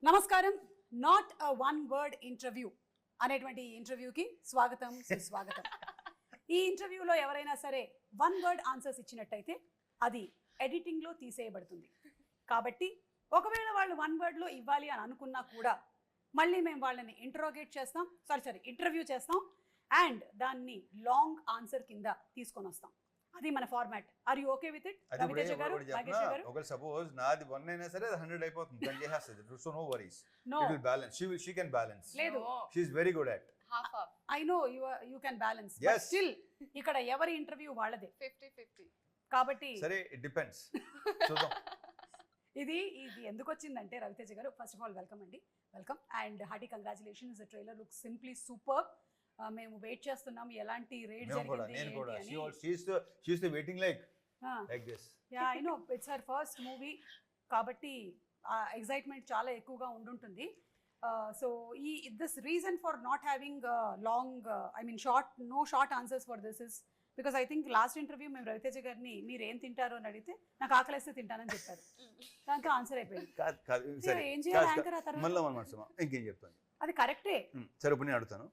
నమస్కారం. Not a one word interview అనేటువంటి ఇంటర్వ్యూకి స్వాగతం, సుస్వాగతం. ఈ ఇంటర్వ్యూలో ఎవరైనా సరే వన్ వర్డ్ ఆన్సర్స్ ఇచ్చినట్టయితే అది ఎడిటింగ్లో తీసేయబడుతుంది. కాబట్టి ఒకవేళ వాళ్ళు వన్ వర్డ్లో ఇవ్వాలి అని అనుకున్నా కూడా మళ్ళీ మేము వాళ్ళని ఇంటర్వ్యూ చేస్తాం అండ్ దాన్ని లాంగ్ ఆన్సర్ కింద తీసుకొని వస్తాం. అది మన format. Are you okay with it? Ravi Teja garu, Nagesh గారు. ఒకవేళ సపోజ్ నాది 1 అయినా సరే 100 అయిపోతుంది. దాన్ని చేసేస్తుంది. So no worries. It will balance. She can balance. లేదు. She is very good at. Half. I know you can balance. Yes. But still ఇక్కడ ఎవరి ఇంటర్వ్యూ వాళ్ళదే. 50-50. కాబట్టి సరే, it depends. చూద్దాం. ఇది ఎందుకు వచ్చిందంటే రవితేజ గారు, ఫస్ట్ ఆఫ్ ఆల్ వెల్కమ్ అండి. Welcome and hearty congratulations. The trailer looks simply super. మేము వెయిట్ చేస్తున్నాం ఎలాంటి రేట్ జరిగింది నేను కూడా అని. she is waiting like this. Yeah, I know it's her first movie కాబట్టి ఎక్సైట్మెంట్ చాలా ఎక్కువగా ఉండుంటుంది. So this reason for not having long short answers for this is because I think last interview మేము రవితేజ గారిని మీరు ఏం తింటారు అని అడిగితే నాకు ఆకలిస్తే తింటానని చెప్పారు. దాంతో ఆన్సర్ అయిపోయింది. ఏం చేయాలి యాంకర్ ఆ తర్వాత? ఇంకేం చెప్తాను, అది కరెక్టే. సరే, ఇప్పుడు నేను అడుగుతాను,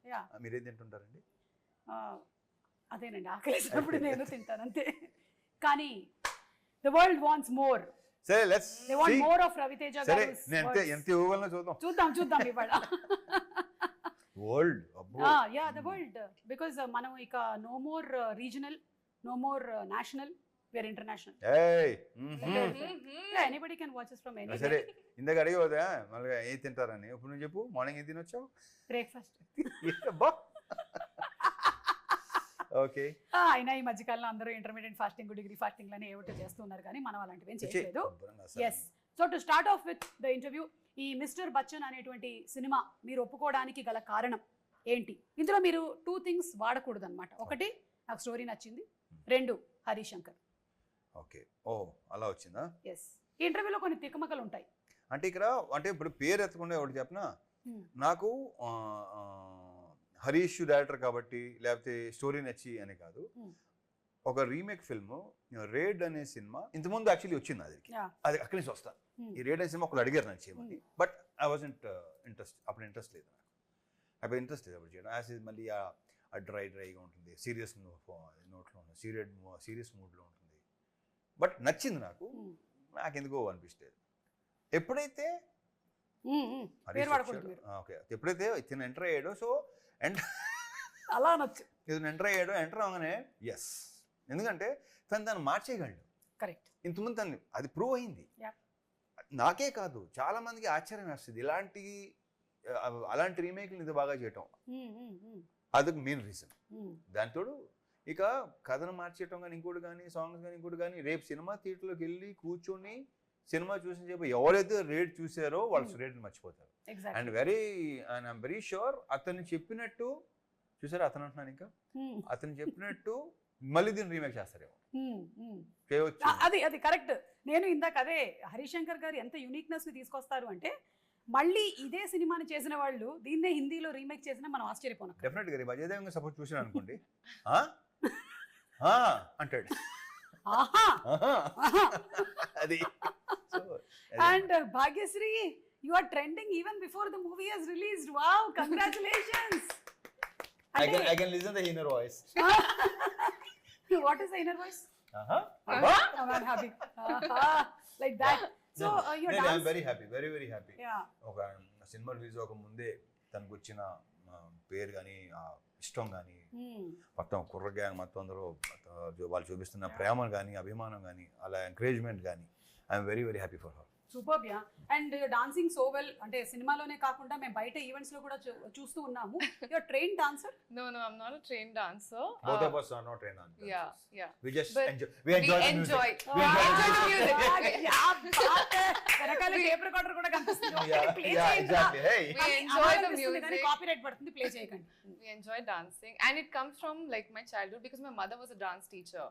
మీరేం తింటుంటారండి? అదేనండి, ఆకలిసినప్పుడు నేను తింటాను అంతే. కానీ ద వరల్డ్ వాంట్స్ మోర్. సరే, let's they want more of Ravi Teja garu. సరే, ఎంత ఇవ్వగలనో చూద్దాం ఇవాళ. World ya, the world. Because మనం ఇక no more regional, no more national, we are international. Anybody can watch us from anywhere. సరే, ఇందాక అడిగి పోదా మళ్ళీ ఏం తింటారని. ఇప్పుడు నువ్వు చెప్పు, మార్నింగ్ ఏం తినొచ్చావు? బ్రేక్ఫాస్ట్. ఓకే. అయినా ఈ మధ్యకాలంలో అందరూ ఇంటర్మీడియట్ ఫాస్టింగ్, డిగ్రీ ఫాస్టింగ్ లని ఏమిటో చేస్తున్నారు కానీ మనం అలాంటివి ఏం చేయలేదు. Yes. So to start off with the interview, ఈ మిస్టర్ బచ్చన్ అనేటువంటి సినిమా మీరు ఒప్పుకోవడానికి గల కారణం ఏంటి? ఇందులో మీరు 2 థింగ్స్ వాడకూడదు అనమాట. ఒకటి, నాకు స్టోరీ నచ్చింది. 2, హరిశంకర్. ఓకే. ఓ, అలా వచ్చిందా? ఎస్. ఈ ఇంటర్వ్యూలో కొన్ని తికమకలు ఉంటాయి. అంటే ఇక్కడ ఇప్పుడు పేరు ఎత్తకుండా ఒకటి చెప్పనా, నాకు హరీష్ డైరెక్టర్ కాబట్టి లేకపోతే స్టోరీ నచ్చి అని కాదు. ఒక రీమేక్ ఫిల్మ్ రేడ్ అనే సినిమా ఇంతకుముందు యాక్చువల్లీ వచ్చింది. అది అక్కడి నుంచి వస్తా. ఈ రేడ్ అనే సినిమా ఒకరు అడిగారు నాకు చేయమని. బట్ ఐ వాజంట్ అప్పుడు ఇంట్రెస్ట్ లేదు నాకు. అప్పుడు చేయడం యాజ్ మళ్ళీ ఆ డ్రైగా ఉంటుంది, సీరియస్ నోట్లో ఉంటుంది, సీరియస్ మూడ్లో ఉంటుంది. బట్ నచ్చింది నాకు ఎందుకో అనిపిస్తుంది. ఎప్పుడైతే ఇతను ఎంటర్ అయ్యాడో, సో అలా నచ్చు ఇతను ఎంటర్ అవగానే ఎస్, ఎందుకంటే తను మార్చేయగలడు. కరెక్ట్. ఇంతకుముందు తను అది ప్రూవ్ అయింది. నాకే కాదు, చాలా మందికి ఆశ్చర్యం వేస్తుంది అలాంటి రీమేక్లు ఇంత బాగా చేయటం. అదొక మెయిన్ రీజన్. దాంతోడు ఇక కథను మార్చేయటం కానీ, ఇంకోటి కానీ, సాంగ్స్ కానీ, ఇంకోటి కానీ, రేపు సినిమా థియేటర్లోకి వెళ్ళి కూర్చొని సినిమా చూసిన చెప్పి ఎవరైతే రేట్ చూసారో వాళ్ళు రేట్ని మర్చిపోతారు. అండ్ ఐఎమ్ వెరీ షూర్ అతను చెప్పినట్టు చూసారా, అతను అంటున్నాను ఇంకా అతను చెప్పినట్టు మళ్ళీ దీన్ని రీమేక్ చేస్తారేమో, చేయవచ్చు. అది కరెక్ట్. నేను ఇందాక అదే హరిశంకర్ గారు ఎంత యూనిక్నెస్ ని తీసుకొస్తారు అంటే, మళ్ళీ ఇదే సినిమాని చేసిన వాళ్ళు దీన్నే హిందీలో రీమేక్ చేసినా మనం ఆశ్చర్యపోను. డెఫినెట్ గా అజయ్ దేవగన్ సపోజ్ చూసాను అనుకోండి, అంటాడు అది. And Bhagyashri, you are trending even before the movie has released. Wow, congratulations. I can listen the inner voice. What is the inner voice? I'm happy. Like that. So you're dancing. I'm very happy, very very happy. Yeah. ఒక cinema release అవ్వక ముందే తనకు వచ్చిన పేరు కానీ, ఇష్టం కానీ, మొత్తం కుర్ర గ్యాంగ్ మొత్తం అందరూ వాళ్ళు చూపిస్తున్న ప్రేమ కానీ, అభిమానం కానీ, అలా ఎంకరేజ్మెంట్ కానీ, I'm very very happy for her. Super. Yeah. And dancing so well. అంటే సినిమాలోనే కాకుండా మేము బయట ఈవెంట్స్ లో కూడా చూస్తూ ఉన్నాము. You are trained dancer? No, I'm not a trained dancer. Both of us are not trained dancers. Yeah. We just enjoy. We enjoy the music. Yeah, బాత్ హై. వెనకాల టేప్ రికార్డర్ కూడా కనిపిస్తుంది. Yeah, exactly. Hey. We enjoy the music. Copyright పడుతుంది, play చేయకండి. We enjoy dancing, and it comes from like my childhood because my mother was a dance teacher.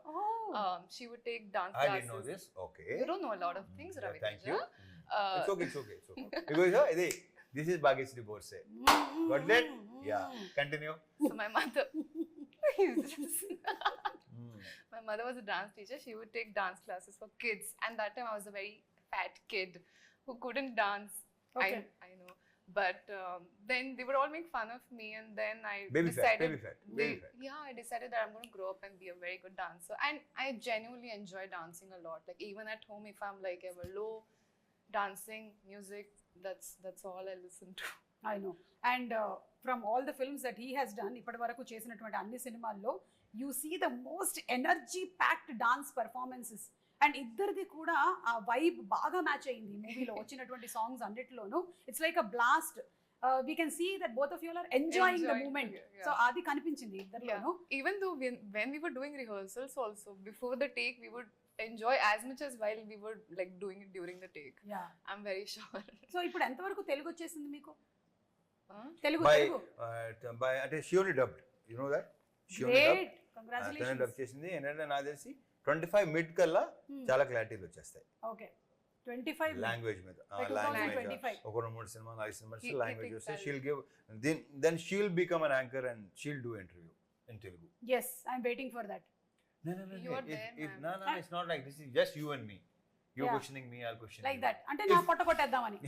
She would take dance classes. I didn't know this. Okay. You don't know a lot of things, Ravi. Thank you. It's okay. Because this is Bhagyashree Borse. Got it? Yeah. Continue. So my mother my mother was a dance teacher. She would take dance classes for kids, and that time I was a very fat kid who couldn't dance. Okay. I But then they would all make fun of me, and then I Baby fat, decided, baby fat, baby fat. yeah, I decided that I'm going to grow up and be a very good dancer. And I genuinely enjoy dancing a lot. Like even at home, if I'm like ever low, dancing, music, that's all I listen to. I know and from all the films that he has done ఇప్పటి వరకు చేసినటువంటి అన్ని సినిమాల్లో you see the most energy packed dance performances and ఇద్దరిది కూడా ఆ vibe బాగా match అయింది మూవీలో వచ్చినటువంటి సాంగ్స్ అన్నిటిలోనూ it's like a blast we can see that both of you are enjoying the moment so అది కనిపించింది ఇద్దరిలోనూ Even though when we were doing rehearsals also, before the take, we would enjoy as much as while we were like doing it during the take. Yeah I'm very sure. So ఇప్పుడు ఎంతవరకు తెలుగు వచ్చేసింది మీకు Huh? Telugu By Telugu by అంటే she only dubbed, you know that she only great dubbed, తనే congratulations dub చేసింది. ఏంటంటే నాకు తెలిసి 25 మిడ్ కల్లా చాలా క్లారిటీలు వచ్చేస్తాయి ఓకే 25 లాంగ్వేజ్ మీద. By language 2025. ఒక 2-3 cinema 4 cinemas He language thinks వస్తే I'll- she'll give then she'll become an anchor and she'll do interview in Telugu. Yes I'm waiting for that No, You are there, no, man. it's not like this. Is just you and me. You're Yeah. questioning me, I'll question like you. That అంటే నా పొట్ట కొట్టేద్దామని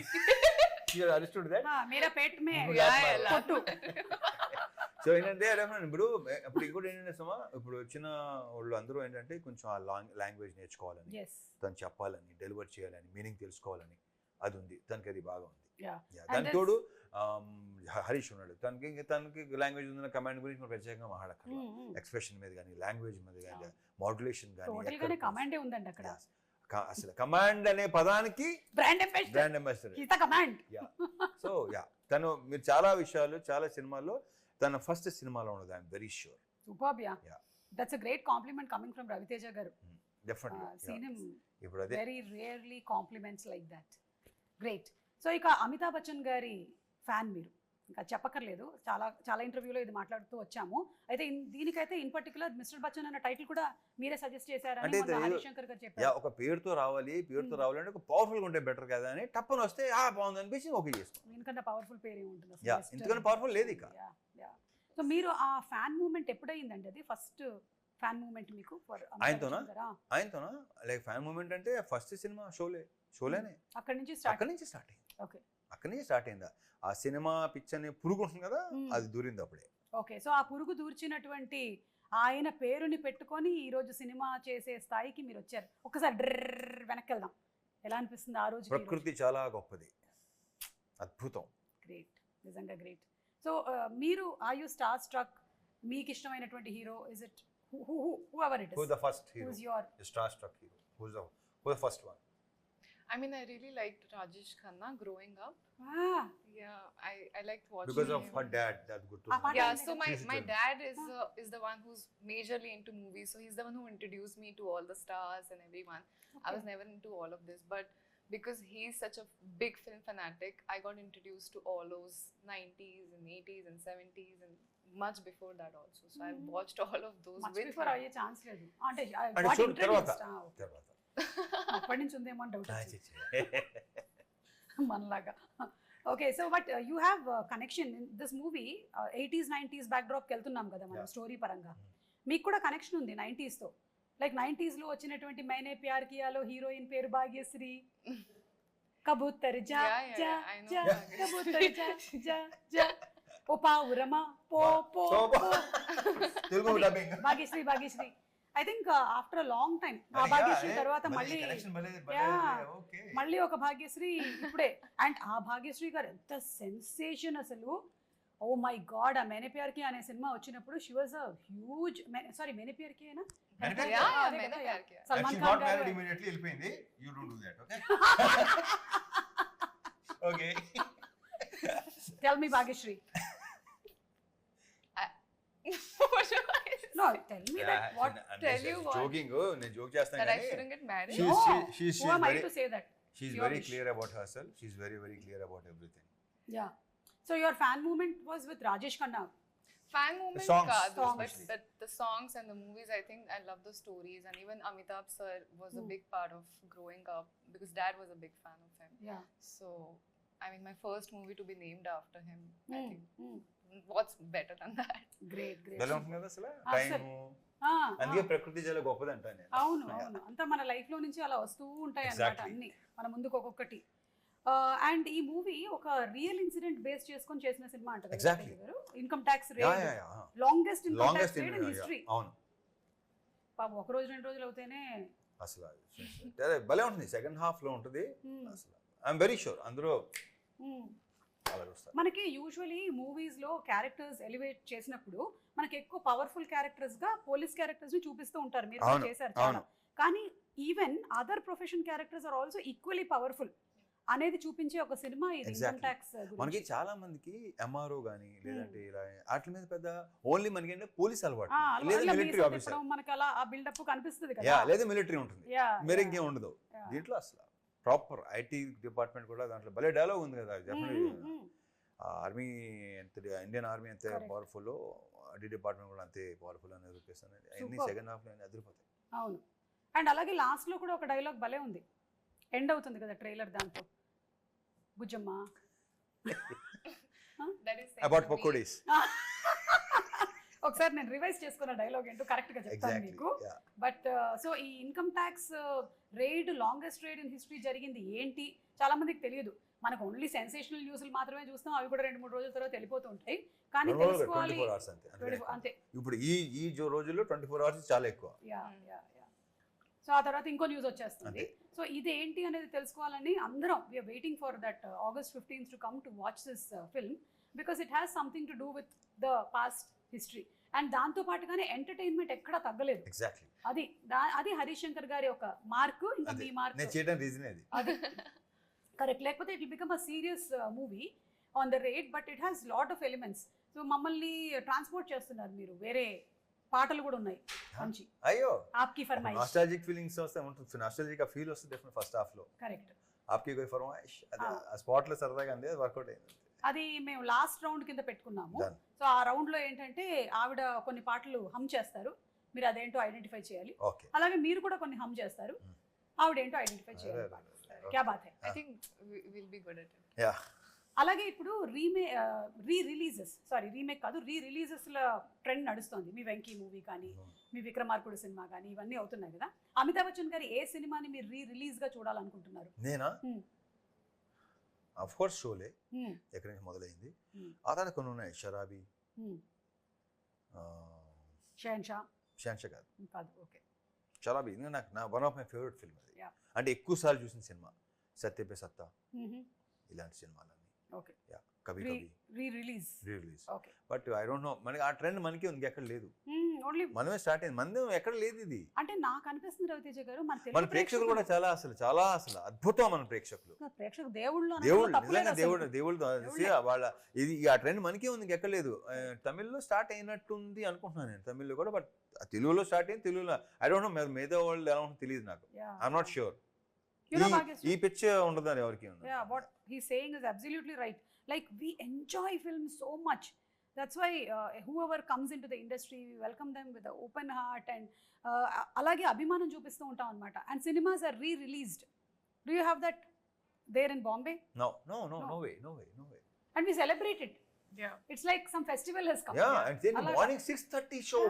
You understood that? మేరా పేట్ మే ఇప్పుడు Yeah, last yeah, మాట. కొట్టు so ఏంటంటే ఇప్పుడు ఇంకోటి ఏంటంటే సుమా, ఇప్పుడు వచ్చిన వాళ్ళు అందరూ ఏంటంటే కొంచెం ఆ లాంగ్వేజ్ నేర్చుకోవాలని, ఎస్ తను చెప్పాలని, డెలివర్ చేయాలని, మీనింగ్ తెలుసుకోవాలని అది ఉంది. తనకి అది బాగా ఉంది. Yeah. Yeah, And దానికి తోడు హరీష్ ఉన్నాడు. తనకి లాంగ్వేజ్ ఉందన్న కమాండ్ గురించి మనం ప్రత్యేకంగా మాట్లాడక్కర్లా. ఎక్స్ప్రెషన్ మీద కానీ, లాంగ్వేజ్ మీద కానీ, మాడ్యులేషన్ టోటల్ గానే కానీ, కమాండే ఉందండి అక్కడ అసలు కమాండ్ అనే పదానికి brand ambassador brand ambassador. His the command so తను మీరు చాలా విషయాలు చాలా సినిమాల్లో తన ఫస్ట్ సినిమాలో ఉన్నది. I'm very sure. Superb ya Yeah. That's a great compliment coming from Ravi Teja garu definitely seen him ఇప్పుడు అదే very rarely compliments like that great so ఇక అమితాబ్ బచ్చన్ గారి ఫ్యాన్ మీరు ఇంకా చెప్పక్కర్లేదు చాలా చాలా ఇంటర్వ్యూలో ఇది మాట్లాడుతూ వచ్చాము అయితే దీనికైతే ఇన్ పర్టికులర్ మిస్టర్ బచ్చన్ అన్న టైటిల్ కూడా మీరే సజెస్ట్ చేశారని అంటే మొన్న ఇది- హరిశంకర్ గారు చెప్పారు ఒక పేరుతో రావాలంటే ఒక పవర్ఫుల్ ఉంటే బెటర్ కదా అని టప్పని వస్తే బాగుంది అనిపించి ఓకే చేసుకో. దీనికన్నా పవర్ఫుల్ పేరు ఏముంటుంది యా ఎందుకంటే పవర్ఫుల్ లేదు ఇక. సో మీరు ఆ ఫ్యాన్ మూమెంట్ ఎప్పుడైందండి అది ఫస్ట్ ఫ్యాన్ మూమెంట్ మీకు ఫర్ ఆయనతోనా? ఆయనతోనా లైక్ ఫ్యాన్ మూమెంట్ అంటే ఫస్ట్ సినిమా షోలేనే అక్కడి నుంచి స్టార్ట్ అక్కడి నుంచి స్టార్ట్ అయింది. ఓకే అక్కడి నుంచి స్టార్ట్ అయిందా ఆ సినిమా పిక్చర్ అని పురుగు ఉంటుంది కదా, అది దూరింది అప్పుడే. ఓకే సో ఆ పురుగు దూర్చినటువంటి ఆయన పేరుని పెట్టుకొని ఈ రోజు సినిమా చేసే స్థాయికి మీరు వచ్చారు. ఒకసారి డ్రర్ వెనక్కి వెళ్దాం. ఎలా అనిపిస్తుంది ఆ రోజు? ప్రకృతి చాలా గొప్పది, అద్భుతం. గ్రేట్, నిజంగా గ్రేట్. సో మీరు ఆర్ యు స్టార్ స్ట్రక్? మీకు ఇష్టమైనటువంటి hero is it whoever it is? Who's the first hero? Who's your Star-struck hero? Who's the first one? I mean, I really liked Rajesh Khanna growing up. ah Yeah, I liked watching Because of him. her dad, that's good to Ah, know. what Yeah, Like so a my physical. dad is the one who's majorly into movies. So he's the one who introduced me to all the stars and everyone. I was never into all of this, but because he's such a big film fanatic, I got introduced to all those 90s and 80s and 70s and much before that also. So I've watched all of those much with before him. అయ్యే chance లేదు అంటే అంటే what చూడు తర్వాత introduced? తర్వాత అప్పటి నుంచి ఉందేమో అని డౌట్ ఆ, వచ్చింది చి, చి. మనలాగా. Okay so but you have connection in this movie 80s 90s బ్యాక్డ్రాప్కి వెళ్తున్నాం కదా మనం Yeah. స్టోరీ పరంగా. మీకు కూడా కనెక్షన్ ఉంది 90sతో. లైక్ 90sలో వచ్చినటువంటి మైనే ప్యార్ కియాలో హీరోయిన్ పేరు భాగ్యశ్రీ. కబూతర్ జా Yeah, yeah, జా yeah, I know జా Bhagyashree. కబూతర్ జా జా జా ఓ పావురమా పో పో So, పో. తెలుగు అది dubbing Bhagyashri I think after a long time ఆ భాగ్యశ్రీ తర్వాత మళ్ళీ మళ్ళీ ఒక భాగ్యశ్రీ ఇప్పుడే. అండ్ ఆ భాగ్యశ్రీ గారు ఎంత సెన్సేషన్ అసలు. ఓ మై గాడ్, ఆ మేనే ప్యార్ కి అనే సినిమా వచ్చినప్పుడు she was a huge. Sorry Maine Pyar Ki అయినా Maine Pyar Yeah, Kiya. yeah, Maine Pyar Kiya. Salman She's Khan not married గారు. immediately, వెళ్ళిపోయింది. You don't do that, okay? Okay. Tell me Bhagyashri. No tell me that what Tell you what? Joking నేను joke చేస్తాను That I కానీ shouldn't get married. She's who am I very- to say that? she's Your very wish. clear about herself. She's very clear about everything. Yeah. So your fan movement was with Rajesh Khanna. Fan movement songs, kaadu, songs. but the songs and the movies, I think I love the stories, and even Amitabh sir was a big part of growing up because dad was a big fan of him. Yeah. So I mean, my first movie to be named after him, I Mm, think mm. what's better than that? Great, great. ఎలా ఉంటుంది కదా అసలు Ah, time. sir. Ah, అందుకే ah. ప్రకృతి చాలా గొప్పది అంటాను నేను. అవును అవును అంతా మన లైఫ్ లో నుంచి అలా వస్తూ ఉంటాయి అన్నమాట Exactly. అన్ని మన ముందుకు ఒక్కొక్కటి. అండ్ ఈ మూవీ ఒక రియల్ ఇన్సిడెంట్ బేస్ చేసుకొని చేసిన సినిమా అంటారు Exactly. Income tax yeah rate yeah yeah longest income longest tax rate in history. అవును పాపం ఒక రోజు 2 రోజులు అవుతేనే అసలు అదే భలే ఉంటుంది. సెకండ్ హాఫ్ లో ఉంటుంది అసలు. ఐఎమ్ వెరీ షూర్ అందరూ అలా చూస్తారు. మనకి యూజువలీ మూవీస్ లో క్యారెక్టర్స్ ఎలివేట్ చేసినప్పుడు మనకి ఎక్కువ పవర్ఫుల్ క్యారెక్టర్స్ గా పోలీస్ క్యారెక్టర్స్ ని చూపిస్తూ ఉంటారు. మీరు కూడా అవును, చేశారు చాలా. అవును. కానీ even other profession characters are also equally powerful అనేది చూపించే ఒక సినిమా ఇది ఇన్కమ్ Exactly. ట్యాక్స్. మనకి చాలా మందికి ఎంఆర్ఓ గానీ లేదంటే ఇలా వాటి మీద పెద్ద ఓన్లీ మనకి ఏంటంటే పోలీస్ అలవాటు లేదా మిలిటరీ ఆఫీసర్ మనకి అలా ఆ బిల్డప్ కనిపిస్తుంది యా కదా. లేదా మిలిటరీ ఉంటుంది, మీరు ఇంకేం ఉండదు. దీంట్లో అసలు ప్రాపర్ ఐటీ డిపార్ట్మెంట్ కూడా దాంట్లో భలే డైలాగ్ ఉంది కదా. ఆర్మీ ఎంత ఇండియన్ ఆర్మీ ఎంత Correct. పవర్ఫుల్, ఐటీ డిపార్ట్మెంట్ కూడా అంతే పవర్ఫుల్ అని చూపిస్తాను. అన్ని Super. సెకండ్ హాఫ్ లో అదిరిపోతాయి. అవును. అండ్ అలాగే లాస్ట్ లో కూడా ఒక డైలాగ్ భలే ఉంది. ఎండ్ అవుతుంది కదా ట్రైలర్ దాంతో, Bujjamma That is said about to be- pakodis. ఒకసారి నేను రివైజ్ చేసుకున్న డైలాగ్ ఏంటో కరెక్ట్ గా చెప్తాను ఎగ్జాక్ట్లీ మీకు. బట్ సో ఈ income tax raid longest raid in history జరిగింది ఏంటి చాలా మందికి తెలియదు. మనకు ఓన్లీ సెన్సేషనల్ న్యూస్లు మాత్రమే చూస్తాం, అవి కూడా 2-3 రోజుల తర్వాత వెళ్ళిపోతూ ఉంటాయి. కానీ తెలుసుకోవాలి 24 hours అంతే. 24 అంతే. ఇప్పుడు ఈ రోజుల్లో 24 hours చాలా ఎక్కువ. Yeah yeah yeah. సో ఆ తర్వాత ఇంకో న్యూస్ వచ్చేస్తుంది. సో ఇది ఏంటి అనేది తెలుసుకోవాలని అందరం we're waiting for that August 15th to come to watch this film because it has something to do with the past history. And దాంతో పాటుగానే ఎంటర్టైన్మెంట్ ఎక్కడా తగ్గలేదు. ఎగ్జాక్ట్లీ అది హరీష్ శంకర్ గారి ఒక మార్కు, ఇంకా మీ మార్క్ నేను చేయడం రీజన్ అది. అది కరెక్ట్. లేకపోతే it will become a serious movie on the rate, but it has lot of elements. So మమ్మల్ని ట్రాన్స్పోర్ట్ చేస్తున్నారు మీరు. వేరే పాటలు కూడా ఉన్నాయి మంచి. అయ్యో ఆప్కి ఫర్మాయిష్. నాస్టాల్జిక్ ఫీలింగ్స్ వస్తే ఉంటుంది, నాస్టాల్జిక్ ఫీల్ వస్తుంది డెఫినెట్ ఫస్ట్ హాఫ్ లో. కరెక్ట్. ఆప్కి కోయి ఫర్మాయిష్ అది ఆ స్పాట్ లో సరదాగా అంది, వర్కౌట్ అయింది. అది మేము లాస్ట్ రౌండ్ కింద పెట్టుకున్నాము. Done. సో ఆ రౌండ్ లో ఏంటంటే ఆవిడ కొన్ని పాటలు హమ్ చేస్తారు, మీరు అదేంటో ఐడెంటిఫై చేయాలి. ఓకే అలాగే మీరు కూడా కొన్ని హమ్ చేస్తారు, ఆవిడ ఏంటో ఐడెంటిఫై చేయాలి. క్యా బాత్ హై. I think we'll be good at it. Yeah అలాగే ఇప్పుడు రీమేక్ కాదు, రీ రిలీజెస్ ల ట్రెండ్ నడుస్తుంది. మీ వెంకీ మూవీ కానీ, మీ విక్రమార్కుడు సినిమా కానీ, ఇవన్నీ అవుతున్నాయి కదా. అమితాబ్ బచ్చన్ గారి ఏ సినిమాని మీరు రిలీజ్ గా చూడాలనుకుంటున్నారు? నేనా Hmm. Of course Sholay Hmm. ఎక్కడి నుంచి మొదలైంది. Hmm. ఆ తర్వాత కొన్ని ఉన్నాయి, షరాబీ, Hmm. షహన్షా షాన్షా కాదు, కాదు. ఓకే. షరాబీ నాకు one of my favourite film అది. Yeah. అంటే ఎక్కువ సార్లు చూసిన సినిమా సత్య పే సత్తా, ఇలాంటి సినిమాలన్నీ. ఓకే. యా కవి కవి re release. Release. Okay. But I don't know, మనకి ఆ ట్రెండ్ మనకి ఉంది, ఎక్కడ లేదు. ఓన్లీ మనమే స్టార్ట్ అయింది, మంది ఎక్కడ లేదు ఇది. అంటే నాకు అనిపిస్తుంది రవితేజ గారు, మన మన తెలుగు ప్రేక్షకులు కూడా చాలా అసలు అద్భుతం. మన ప్రేక్షకులు ప్రేక్షకులు దేవుళ్ళు దేవుళ్ళు నిజంగా దేవుళ్ళతో వాళ్ళ ఇది ఆ ట్రెండ్ మనకే ఉంది, ఎక్కలేదు. తమిళ్లో స్టార్ట్ అయినట్టుంది అనుకుంటున్నాను నేను, తమిళ్లో కూడా. బట్ తెలుగులో స్టార్ట్ అయింది, తెలుగులో ఐ డోంట్ నో మిగతా వాళ్ళు ఎలా ఉంటుందో తెలియదు నాకు. I'm not sure. ఈ పిచ్ ఉండదని ఎవరికి ఉంది. Yeah, what he's saying is absolutely right. Like we enjoy film so much. That's why whoever comes into the industry, we welcome them with an open heart and alage abhimanam చూపిస్తూ ఉంటాం అన్నమాట. And cinemas are re-released. Do you have that there in Bombay? No No. way. And we celebrate it. Yeah. It's like some festival has come. Yeah, and then అలాగా. Morning 6:30 show.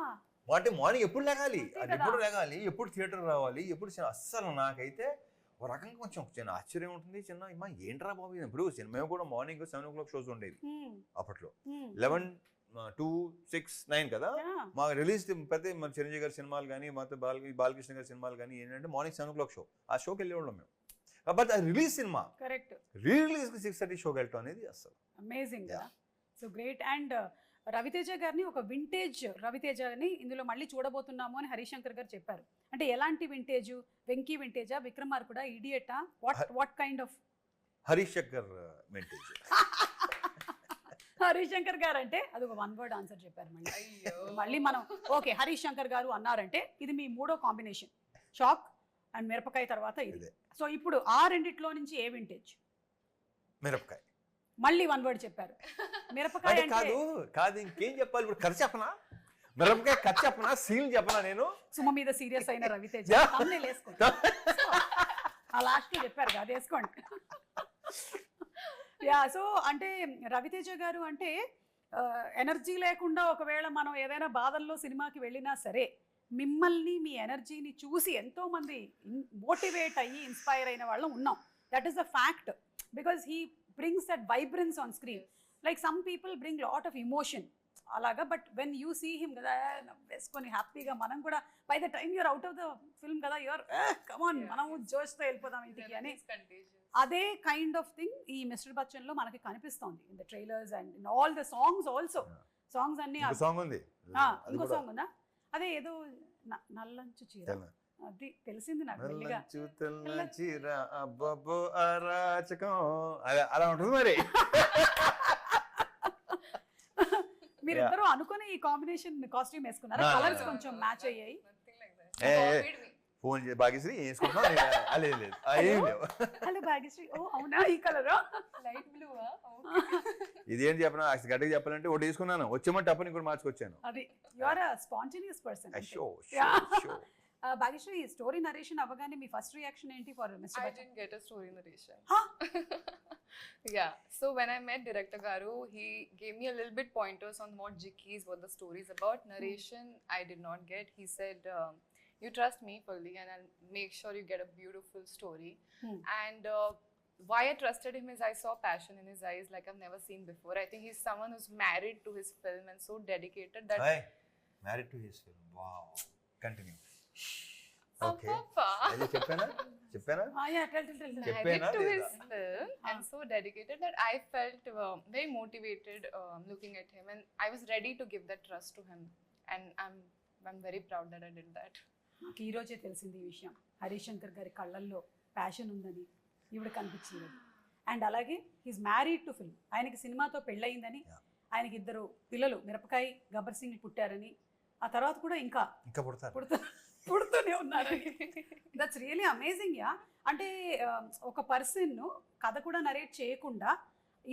Ah, అంటే morning ఎప్పుడు లేగాలి, అంతే అది కదా. ఎప్పుడు లేగాలి, ఎప్పుడు theatre రావాలి, ఎప్పుడు అస్సలు నాకైతే ఒక రకంగా కొంచెం చిన్న ఆశ్చర్యం ఉంటుంది. చిన్న అమ్మా ఏంట్రా బాబు ఇది. ఇప్పుడు మేము కూడా మార్నింగ్ 7 o'clock షోస్ ఉండేవి అప్పట్లో. 11, 2, 6, 9 కదా. Yeah. మా రిలీజ్ ప్రతి మన చిరంజీవి గారి సినిమాలు కానీ మొత్తం బాలకృష్ణ గారి సినిమాలు కానీ ఏంటంటే మార్నింగ్ 7 o'clock షో, ఆ షోకి వెళ్ళేవాళ్ళం మేము. బట్ అది రిలీజ్ సినిమా, Correct. రిలీజ్కి 6:30 షోకి వెళ్ళటం అనేది అసలు అమేజింగ్ Yeah. కదా. So great. అండ్ రవితేజ గారిని ఒక వింటేజ్ రవితేజని ఇందులో మళ్ళీ చూడబోతున్నాము అని హరీష్ శంకర్ గారు చెప్పారు. అంటే ఎలాంటి వింటేజ్? వెంకీ వింటేజా, విక్రమార్కుడా, ఇడియటా, what kind of? Harish Shankar vintage. Harish Shankar గారు అంటే అది ఒక 1 word ఆన్సర్ చెప్పారు మళ్ళీ. అయ్యో. మళ్ళీ మనం ఓకే హరీష్ శంకర్ గారు అన్నారంటే ఇది మీ మూడో కాంబినేషన్, షాక్ అండ్ మిరపకాయ తర్వాత ఇది. ఇదే. సో ఇప్పుడు ఆ రెండిట్లో నుంచి ఏ వింటేజ్? మిరపకాయ. మళ్ళీ 1 word చెప్పారు. మిరపకాయ అంటే అంటే కాదు ఇంకేం చెప్పాలి ఇప్పుడు? కథ చెప్పనా? మిరపకాయ కథ చెప్పనా? సీన్ చెప్పనా? నేను సుమ మీద సీరియస్ అయిన రవితేజ Yeah. thumbnail వేసుకోండి. ఆ లాస్ట్ లో చెప్పారు కదా, అది వేసుకోండి. యా, సో అంటే రవితేజ గారు అంటే ఎనర్జీ లేకుండా ఒకవేళ మనం ఏదైనా బాధల్లో సినిమాకి వెళ్ళినా సరే మిమ్మల్ని మీ ఎనర్జీని చూసి ఎంతో మంది మోటివేట్ అయ్యి ఇన్స్పైర్ అయిన వాళ్ళం ఉన్నాం. That is the fact, because he brings that vibrance on screen. Like some people bring lot of emotion అలాగా, but when you see him కదా వేసుకొని హ్యాపీగా, మనం కూడా by the time you're out of the film కదా you're come on మనము జోష్తో వెళ్ళిపోదాం ఇంటికి అని. అదే కైండ్ ఆఫ్ థింగ్ ఈ మిస్టర్ బచ్చన్లో మనకి కనిపిస్తోంది in the trailers and in all the songs also. Songs అన్ని సాంగ్ ఉంది, ఇంకో సాంగ్ ఉందా, అదే ఏదో నల్లంచు చీర, అది తెలిసింది నాకు మెల్లిగా. అలా ఉంటుంది మరి. మీరిద్దరూ అనుకుని ఈ కాంబినేషన్ కాస్ట్యూమ్ వేసుకున్నారా? కలర్స్ కొంచెం మ్యాచ్ అయ్యాయి. ఫోన్ చేసి భాగ్యశ్రీ వేసుకుంటున్నాం, లేదు ఏం లేవు. హలో భాగ్యశ్రీ, ఓ అవునా ఈ కలర్ లైట్ బ్లూ. ఇదేంటి చెప్పిన గట్టిగా చెప్పాలంటే ఒకటి తీసుకున్నాను, వచ్చేమంటే అప్పుడు ఇంకోటి మార్చుకొచ్చాను. అది you are a spontaneous person. Bhagyashri, story narration అవ్వగానే మీ ఫస్ట్ రియాక్షన్ ఏంటి for mister I Bachchan? didn't get a story narration. Huh? Yeah. So when I met Director Garu, he gave me a little bit pointers on what Jikki's, what the story is about. Narration, I did not get. He said, you trust me fully and I'll make sure you get a beautiful story. And why I trusted him is I saw passion in his eyes like I've never seen before. I think he's someone who's married to his film and so dedicated that... Married to his film. Wow. Continue. Okay. Papa. చెప్పానా? Married to his film and so dedicated that I felt very motivated looking at him, and I was ready to give that trust to him, and I'm very proud that I did that. నాకు ఈ రోజే తెలిసింది ఈ విషయం. హరీష్ శంకర్ గారి కళ్ళల్లో passion ఉందని ఈవిడ కనిపించింది. అండ్ అలాగే హీస్ మ్యారీడ్ టు ఫిల్మ్, ఆయనకి సినిమాతో పెళ్ళయిందని, ఆయనకి 2 పిల్లలు మిరపకాయ గబ్బర్ సింగ్ పుట్టారని, ఆ తర్వాత కూడా ఇంకా పుడుతూనే ఉన్నారని. That's really amazing. యా, అంటే ఒక పర్సన్ కథ కూడా నరేట్ చేయకుండా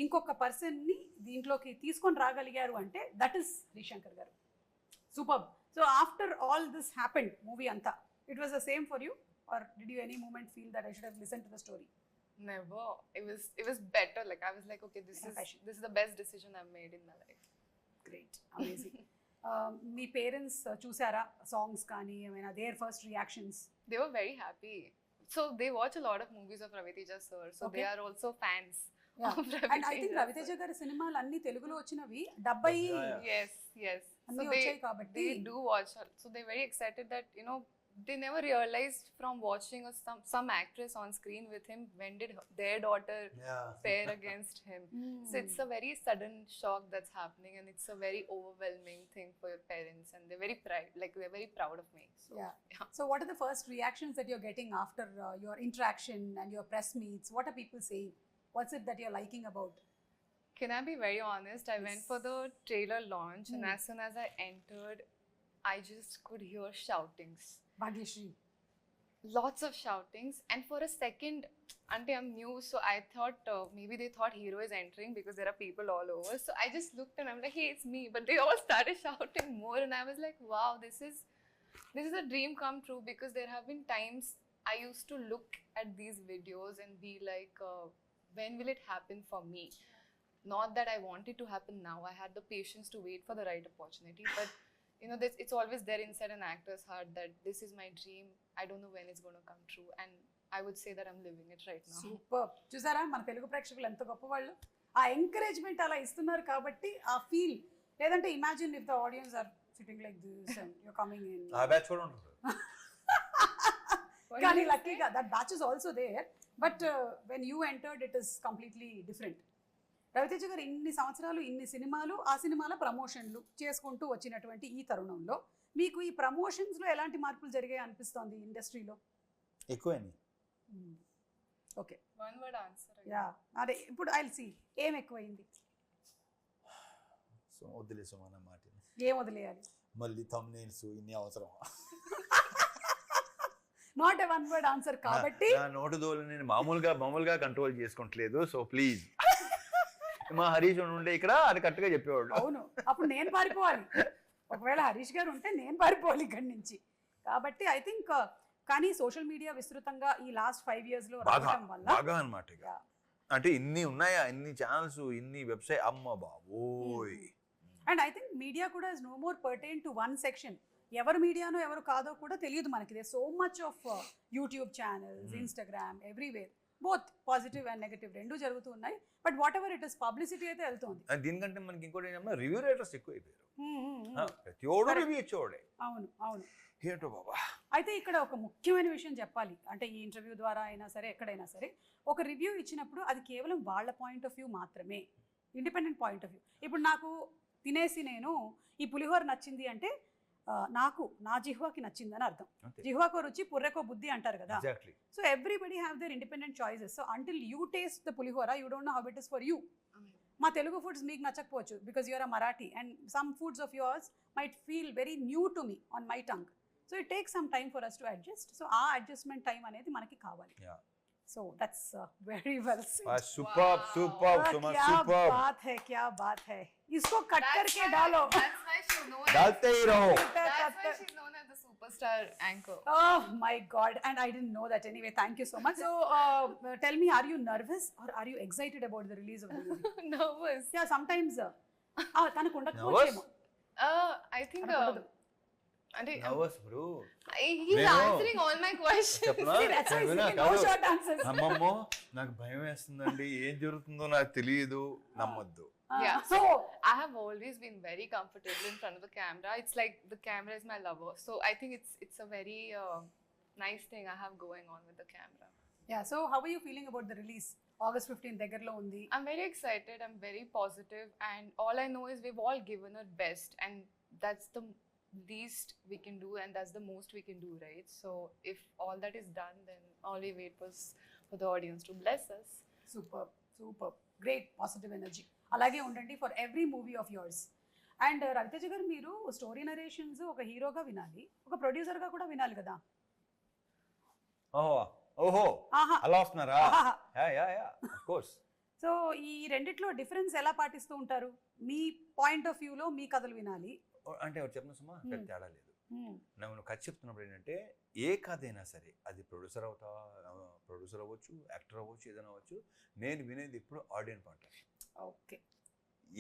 ఇంకొక పర్సన్ని దీంట్లోకి తీసుకొని రాగలిగారు అంటే దట్ ఈస్ హరీష్ శంకర్ గారు. Super. So after all this happened, movie అంతా, it was the same for you, or did you any moment feel that I should have listen to the story? Never. It was better. Like I was like, okay, this is the best decision I've made in my life. Great, amazing. మీ parents చూసారా songs కానీ ఏమైనా, their first reactions? They were very happy. So they watch a lot of movies of Ravi Teja sir. So Okay. they are also fans. And I think Ravi Teja గారి సినిమాలు అన్ని తెలుగులో వచ్చినవి, డబ్బై Yes. అన్ని So వచ్చాయి కాబట్టి they do watch. So they're very excited that, you know, they never realized from watching some actress on screen with him, when did their daughter pair against him. So it's a very sudden shock that's happening, and it's a very overwhelming thing for your parents, and they're very proud of me. So, yeah. So what are the first reactions that you're getting after your interaction and your press meets? What are people saying? What's it that you're liking about? Can I be very honest? I went for the trailer launch, and as soon as I entered, I just could hear shoutings. Bhagyashree. Lots of shoutings, and for a second, until I'm new, so I thought maybe they thought hero is entering because there are people all over. So I just looked and I'm like, hey, it's me. But they all started shouting more, and I was like, wow, this is a dream come true, because there have been times I used to look at these videos and be like, when will it happen for me? Not that I want it to happen now. I had the patience to wait for the right opportunity, but you know, it's always there inside an actor's heart that this is my dream. I don't know when it's going to come true, and I would say that I'm living it right now. Super. చూసారా మన తెలుగు ప్రేక్షకులు ఎంత గొప్పవాళ్ళు, ఆ encouragement అలా ఇస్తున్నారు కాబట్టి ఆ ఫీల్. లేదంటే imagine if the audience are sitting like this and you coming in. ఆ బ్యాచ్ కూడా ఉంటుంది. కానీ లక్కీగా that batch is also there, but when you entered it is completely different. Ravi Teja garu ఇన్ని సంవత్సరాలు ఇన్ని సినిమాలు, ఆ సినిమాల ప్రమోషన్లు చేసుకుంటూ వచ్చినటువంటి ఈ తరుణంలో మీకు ఈ ప్రమోషన్స్లో ఎలాంటి మార్పులు జరిగాయి అనిపిస్తోంది ఇండస్ట్రీలో? ఎక్కువైంది. Okay, One word answer. Yeah, అదే ఇప్పుడు ఐల్ సీ ఏం ఎక్కువైంది. సో వదిలేసు మన మాట, ఏం వదిలేయాలి? మళ్ళీ thumbnails ఇన్ని అవసరం. Not a one word answer కాబట్టి నా నోటు దోలు నేను మామూలుగా కంట్రోల్ చేసుకుంటలేదు. సో ప్లీజ్, మా హరీష్ ఉండే ఇక్కడ అది కరెక్ట్గా చెప్పేవాడు. అవును, అప్పుడు నేను పారిపోవాలి. ఒకవేళ హరీష్ గారు ఉంటే నేను పారిపోవాలి ఇక్కడి నుంచి. కాబట్టి ఐ థింక్, కానీ సోషల్ మీడియా విస్తృతంగా ఈ లాస్ట్ 5 years లో రావడం వల్ల బాగా అన్నమాట. అంటే ఇన్ని ఉన్నాయా, ఇన్ని ఛానల్స్, ఇన్ని వెబ్సైట్, అమ్మ బాబోయ్. అండ్ ఐ థింక్ మీడియా కూడా is no more pertain to one section. ఎవరు మీడియానో ఎవరు కాదో కూడా తెలియదు మనకి. They so much of YouTube channels, Instagram, everywhere. Both positive and negative రెండు జరుగుతూ ఉన్నాయి. But whatever it is publicity అయితే వెళ్తుంది. దీనికంటే మనకి ఇంకోటి ఏంటంటే రివ్యూ రైటర్స్ ఎక్కువ అయిపోయారు. ప్రతి ఒడు Correct. రివ్యూ ఇచ్చేవాడే. అవును అవును. ఏంటో బాబా. అయితే ఇక్కడ ఒక ముఖ్యమైన విషయం చెప్పాలి, అంటే ఈ ఇంటర్వ్యూ ద్వారా అయినా సరే ఎక్కడైనా సరే ఒక రివ్యూ ఇచ్చినప్పుడు అది కేవలం వాళ్ళ పాయింట్ ఆఫ్ వ్యూ మాత్రమే, ఇండిపెండెంట్ పాయింట్ ఆఫ్ వ్యూ. ఇప్పుడు నాకు తినేసి నేను ఈ పులిహోర నచ్చింది అంటే నాకు నా జిహ్వాకి నచ్చిందని అర్థం. అంతే. జిహ్వాకో రుచి పుర్రెకో బుద్ధి అంటారు కదా. Exactly. So everybody have their independent choices. So until you taste the pulihora you don't know how it is for you. మా తెలుగు ఫుడ్స్ మీకు నచ్చకపోవచ్చు because you're a Marathi and some foods of yours might feel very new to me on my tongue. So it takes some time for us to adjust. So ఆ అడ్జస్ట్మెంట్ time అనేది మనకి కావాలి. Yeah. So that's very well said. Super super Suma super. क्या बात है इसको cut करके डालो. That's why she's known. डालते ही रहो. That's why she's known as the superstar anchor. Oh my God, and I didn't know that anyway. Thank you so much. So tell me, are you nervous or are you excited about the release of the movie? Nervous. Yeah, sometimes తనకు Nervous? ఉండకపోవచ్చేమో. I think తనకు nervous bro. he's నేను- answering all my questions. చెప్పనా? See, that's why చెప్పనా? he's no కాదు. short answers. అమ్మమ్మో నాకు భయం వేస్తుందండి, ఏం జరుగుతుందో నాకు తెలియదు, నమ్మొద్దు. Yeah. So I have always been very comfortable in front of the camera. It's like the camera is my lover. So I think it's a very nice thing I have going on with the camera. yeah, so how are you feeling about the release? August 15 దగ్గరలో ఉంది. I'm very excited. I'm very positive, and all I know is we've all given our best, and that's the least we can do, and that's the most we can do, right? So if all that is done, then all we wait was for the audience to bless us. Super super great positive energy అలాగే ఉండండి for every movie of yours. And Ravi Teja garu, మీరు story narrations ఒక హీరోగా వినాలి, ఒక ప్రొడ్యూసర్గా కూడా వినాలి కదా. ఓహో ఓహో ఆహా అలా వస్తున్నారా? ఆహా. Yeah yeah yeah of course. So ఈ రెండిట్లో డిఫరెన్స్ ఎలా పాటిస్తూ ఉంటారు? మీ పాయింట్ ఆఫ్ వ్యూలో మీ కథలు వినాలి. అంటే ఒకటి చెప్పిన సుమా, అక్కడ తేడా లేదు. నువ్వు కథ చెప్తున్నప్పుడు ఏంటంటే ఏ కథ అయినా సరే అది ప్రొడ్యూసర్ అవ్వచ్చు, యాక్టర్ అవ్వచ్చు, ఏదైనా అవ్వచ్చు, నేను వినేది ఇప్పుడు audience point of view. Okay,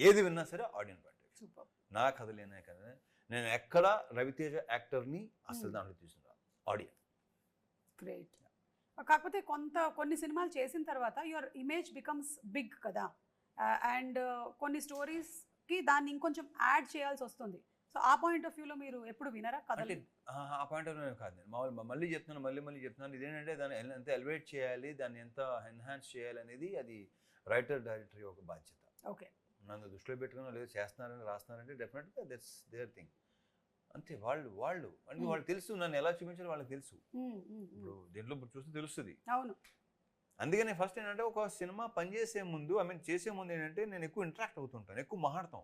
ఏది విన్నా సరే audience point of view. Super. నా కథలేనా కదా, నేను ఎక్కడ రవితేజ యాక్టర్ని అసలు దాంట్లో తీసుకున్నా ఆడియన్స్. గ్రేట్. కాకపోతే కొన్ని సినిమాలు చేసిన తర్వాత యువర్ ఇమేజ్ బికమ్స్ బిగ్ కదా, అండ్ కొన్ని స్టోరీస్కి దాన్ని ఇంకొంచెం యాడ్ చేయాల్సి వస్తుంది. సో ఆ పాయింట్ ఆఫ్ వ్యూలో మీరు ఎప్పుడు వినరా అంటే కథలు? ఆ పాయింట్ ఆఫ్ వ్యూ కాదు, నేను మళ్ళీ చెప్తున్నాను ఇదేంటంటే దాన్ని ఎంత ఎలివేట్ చేయాలి, దాన్ని ఎంత ఎన్హాన్స్ చేయాలి అనేది అది రైటర్ డైరెక్టర్ యొక్క బాధ్యత. ఓకే, నన్ను దృష్టిలో పెట్టుకుని లేదు చేస్తున్నారని రాస్తున్నారంటే డెఫినెట్గా దట్స్ దేర్ థింగ్. అంతే, వాళ్ళు అంటే వాళ్ళకి తెలుసు నన్ను ఎలా చూపించాలో వాళ్ళకి తెలుసు. ఇప్పుడు దీంట్లో చూస్తే తెలుస్తుంది. అవును. అందుకనే ఫస్ట్ ఏంటంటే ఒక సినిమా పనిచేసే ముందు చేసే ముందు ఏంటంటే నేను ఎక్కువ ఇంటరాక్ట్ అవుతుంటాను, ఎక్కువ మాట్లాడతాం,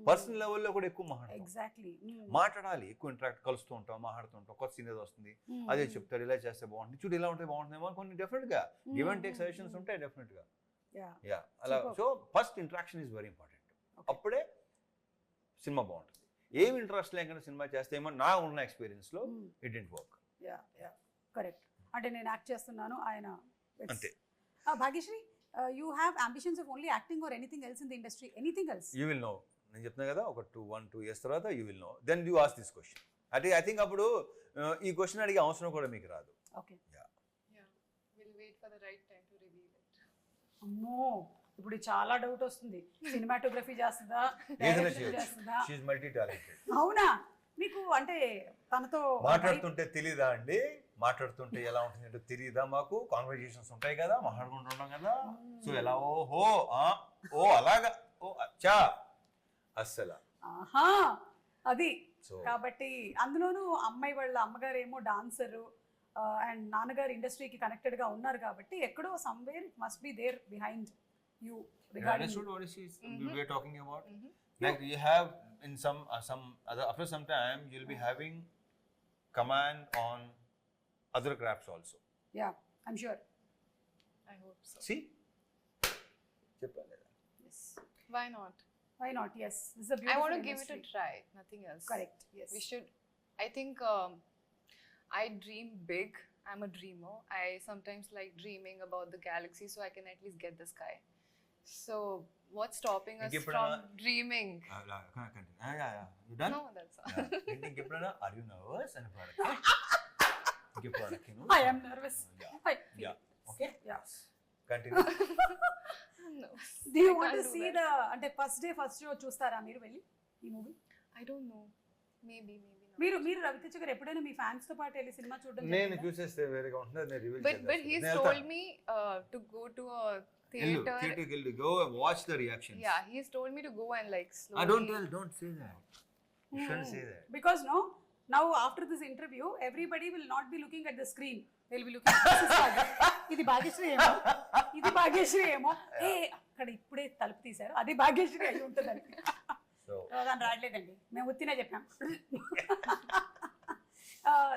పర్సనల్ లెవెల్లో కూడా ఎక్కువ మాట్లాడతాం. ఎగ్జాక్ట్లీ, మాట్లాడాలి, ఎక్కువ ఇంటరాక్ట్ కలుస్తూ ఉంటాం, మాట్లాడుతుంటాం. కొత్త సీన్ ఏదో వస్తుంది, అదే చెప్తారు, ఇలా చేస్తే బాగుంటుంది, చూడు ఇలా ఉంటే బాగుంటుందేమో కొన్ని డెఫినెట్గా గివ్ అండ్ టేక్ సజెషన్స్ ఉంటాయి డెఫినెట్గా. యా అలా. So first interaction is very important. అప్పుడే సినిమా బాగుంటుంది. ఏమి ఇంట్రెస్ట్ లేకుండా సినిమా చేస్తే ఏమో నా ఉన్న ఎక్స్పీరియన్స్లో ఇట్ డెంట్ వర్క్. కరెక్ట్. అంటే నేను యాక్ట్ చేస్తున్నాను, ఆయన అంతే. Bhagyashri, you have ambitions of only acting or anything else in the industry? Anything else? You will know. నేను చెప్తున్నా కదా, ఒక 1-2 years తర్వాత you will know, then you ask this question. అంటే ఐ థింక్ అప్పుడు ఈ క్వశ్చన్ అడిగే అవసరం కూడా మీకు రాదు. Okay. We'll wait for the right time to reveal it. అమ్మో, ఇప్పుడు చాలా డౌట్ వస్తుంది. సినిమాటోగ్రఫీ చేస్తుందా, ఏదైనా డైరెక్షన్ చేయొచ్చు. చేస్తుందా? She is multi talented. అవునా? మీకు అంటే తనతో మాట్లాడుతుంటే తెలీదా అండి? మాట్లాడుతుంటే ఎలా ఉంటుంది అంటే తెలీదా? మాకు కాన్వర్జేషన్స్ ఉంటాయి కదా, మాట్లాడుకుంటున్నాం కదా. సో ఎలా ఓహో ఓ అలాగా ఓ అచ్చా అస్సలు ఆహా అది. సో కాబట్టి అందులోనూ అమ్మాయి వాళ్ళ అమ్మగారు ఏమో డాన్సరు అండ్ నాన్నగారు ఇండస్ట్రీకి కనెక్టెడ్ గా ఉన్నారు కాబట్టి ఎక్కడో somewhere it must be there behind you regarding. what is we are talking about? Like you have in some other, after some time you'll be having command on other crafts also. Yeah, I'm sure. I hope so. See, చెప్పాలి. Yes. Why not? Why not? Yes, this is a I beautiful want to give it a industry. try. Nothing else. Correct. Yes. We should. I think I dream big. I'm a dreamer. I sometimes like dreaming about the galaxy, so I can at least get the sky. So what's stopping us from dreaming? Yeah. You done? No, that's all. ఇంకెప్పుడైనా are you nervous అని పాడక. ఇంకెప్పుడు I am nervous. Yeah. I feel Yeah. it. Okay. Yeah. Continue. No. Do you I want to can't do see that. the అంటే first day first show చూస్తారా మీరు వెళ్ళి ఈ movie? I don't know. Maybe not. మీరు రవితేజ గారు ఎప్పుడైనా మీ fans తో పాటు వెళ్ళి సినిమా చూడడం నేను జరిగిందా? చూసేస్తే వేరేగా ఉంటుంది, నేను reveal But he's told me to go to a theater. థియేటర్కి go watch the reactions. Yeah, he's told me to go and like slowly. Don't say that. You shouldn't say that. Because now after this interview everybody will not be looking at the screen, they'll be looking at this is Bhagya. ఇది భాగ్యశ్రీ ఏమో ఏ అక్కడ ఇప్పుడే తలుపు తీశారు అది భాగ్యశ్రీ అయి ఉంటుందని. So దాని రావట్లేదండి, మేము ఉత్తినే చెప్పాం.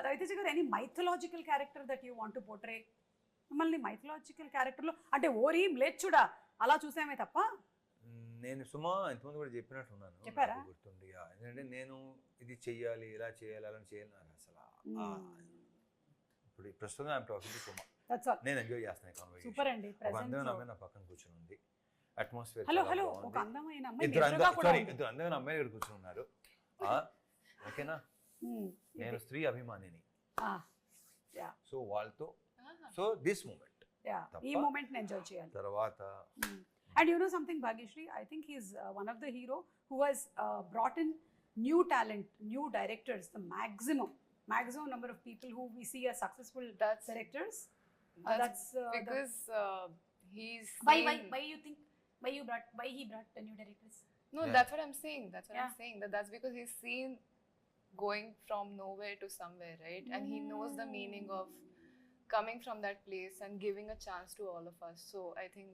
రవితేజ గారు any mythological character that you want to portray? మిమ్మల్ని మైథలాజికల్ క్యారెక్టర్లో అంటే ఓరి మ్లేచ్చుడా అలా చూసామే తప్ప. నేను సుమా ఇంతకుముందు కూడా చెప్పినట్టున్నాను, చెప్పారా? నాకు గుర్తుంది. ఎందుకంటే నేను ఇది చెయ్యాలి, ఇలా చేయాలి, అలా చేయాలి నాకు అసలు ఇప్పుడు ప్రస్తుతం I'm talking to Suma. That's all. నేను ఎంజాయ్ చేస్తాను కాన్వర్సేషన్. సూపర్ అండి. ఒక అందమైన అమ్మాయి నా పక్కన కూర్చుని ఉంది, అట్మాస్ఫియర్ హలో ఒక అందమైన అమ్మాయి ఇద్దరు ఎదురుగా కూడా ఉంది. ఇద్దరు అందమైన అమ్మాయి ఇక్కడ కూర్చుని ఉన్నారు. ఓకేనా? నేను స్త్రీ అభిమానిని. సో వాళ్ళతో సో దిస్ మూమెంట్ ఈ మూమెంట్ ని ఎంజాయ్ చేయాలి. తర్వాత And you know something, Bhagyashree, I think he's one of the hero who has brought in new talent, new directors, the maximum number of people who we see as successful directors. That's because he's Why you think why he brought the new directors? No, Yeah. that's what I'm saying. I'm Yeah. saying that's because he's seen going from nowhere to somewhere, right? And he knows the meaning of coming from that place and giving a chance to all of us. So I think